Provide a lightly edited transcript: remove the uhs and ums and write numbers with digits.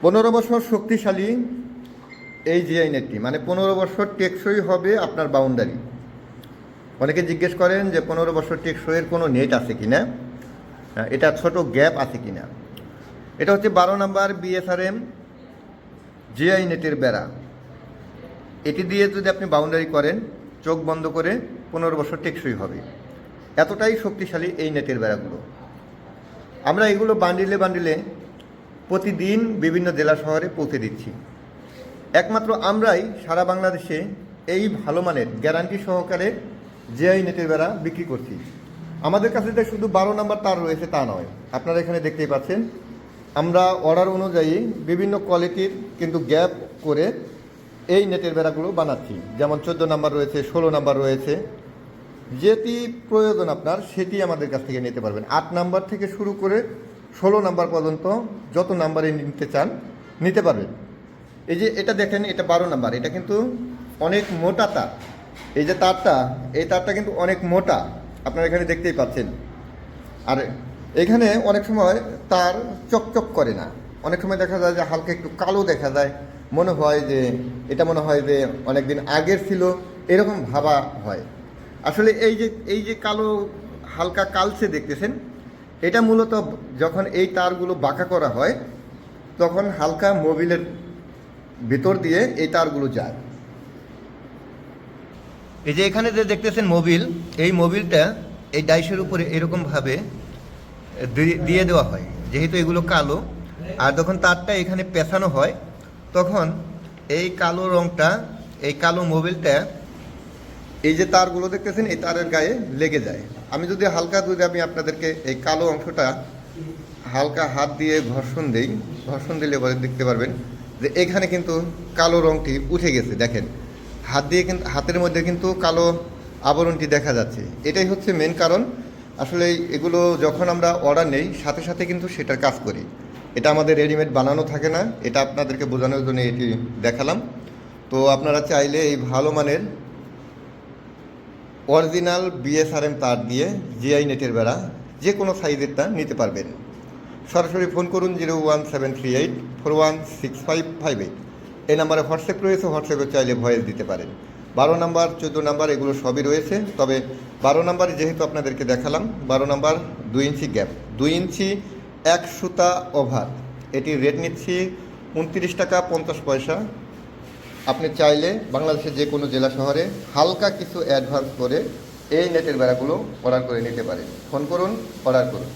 15 বছর শক্তিশালী এই জিআই নেটটি, মানে 15 বছর টেকসই হবে আপনার বাউন্ডারি। অনেকে জিজ্ঞেস করেন যে 15 বছর টেকসইয়ের কোনো নেট আছে কি না, এটা ছোট গ্যাপ আছে কি না। এটা হচ্ছে 12 নম্বর বিএসআরএম জিআই নেটের বেড়া। এটি দিয়ে যদি আপনি বাউন্ডারি করেন, চোখ বন্ধ করে 15 বছর টেকসই হবে। এতটাই শক্তিশালী এই নেটের বেড়াগুলো। আমরা এগুলো বান্ডিলে বান্ডিলে প্রতিদিন বিভিন্ন জেলা শহরে পৌঁছে দিচ্ছি। একমাত্র আমরাই সারা বাংলাদেশে এই ভালো মানের গ্যারান্টি সহকারে জিআই নেটের বেড়া বিক্রি করছি। আমাদের কাছে যে শুধু 12 নম্বর তার রয়েছে তা নয়, আপনারা এখানে দেখতেই পাচ্ছেন আমরা অর্ডার অনুযায়ী বিভিন্ন কোয়ালিটির কিন্তু গ্যাপ করে এই নেটের বেড়াগুলো বানাচ্ছি। যেমন 14 নম্বর রয়েছে, 16 নম্বর রয়েছে। যেটি প্রয়োজন আপনার সেটি আমাদের কাছ থেকে নিতে পারবেন। 8 নম্বর থেকে শুরু করে 16 নম্বর পর্যন্ত যত নাম্বারে নিতে চান নিতে পারবেন। এই যে এটা দেখেন, এটা 12 নম্বর, এটা কিন্তু অনেক মোটা তার। এই যে তারটা, এই তারটা কিন্তু অনেক মোটা, আপনারা এখানে দেখতেই পাচ্ছেন। আর এখানে অনেক সময় তার চকচক করে না, অনেক সময় দেখা যায় যে হালকা একটু কালো দেখা যায়, মনে হয় যে এটা মনে হয় যে অনেক দিন আগের ছিল, এরকম ভাবা হয়। আসলে এই যে কালো হালকা কালচে দেখতেছেন, এটা মূলত যখন এই তারগুলো বাঁকা করা হয় তখন হালকা মোবিলের ভিতর দিয়ে এই তারগুলো যায়। এই যে এখানে যে দেখতেছেন মোবিল, এই মোবিলটা এই ডাইসের উপরে এরকমভাবে দিয়ে দেওয়া হয়, যেহেতু এগুলো কালো। আর যখন তারটা এখানে পেঁচানো হয় তখন এই কালো রঙটা, এই কালো মোবিলটা এই যে তারগুলো দেখতেছেন এই তারের গায়ে লেগে যায়। আমি আমি আপনাদেরকে এই কালো অংশটা হালকা হাত দিয়ে ঘর্ষণ দিলে এবারে দেখতে পারবেন যে এখানে কিন্তু কালো রঙটি উঠে গেছে। দেখেন, হাতের মধ্যে কিন্তু কালো আবরণটি দেখা যাচ্ছে। এটাই হচ্ছে মেন কারণ। আসলে এগুলো যখন আমরা অর্ডার নেই সাথে সাথে কিন্তু সেটার কাজ করি। এটা আমাদের রেডিমেড বানানো থাকে না, এটা আপনাদেরকে বোঝানোর জন্য এটি দেখালাম। তো আপনারা চাইলে এই ভালো মানের অরিজিনাল বিএসআরএম তার দিয়ে জিআই নেটের বেড়া যে কোনো সাইজেরটা নিতে পারবেন। সরাসরি ফোন করুন 01738416558। এই নাম্বারে হোয়াটসঅ্যাপ রয়েছে, হোয়াটসঅ্যাপে চাইলে ভয়েস দিতে পারেন। 12 নম্বর, 14 নম্বর এগুলো সবই রয়েছে। তবে 12 নম্বর যেহেতু আপনাদেরকে দেখালাম, 12 নম্বর 2 ইঞ্চি গ্যাপ, 2 ইঞ্চি 1 সুতা ওভার, এটির রেট নিচ্ছি 29 টাকা 50 পয়সা। আপনি চাইলে বাংলাদেশের যে কোনো জেলা শহরে হালকা কিছু অ্যাডভান্স করে এই নেটের বেড়াগুলো অর্ডার করে নিতে পারেন। ফোন করুন, অর্ডার করুন।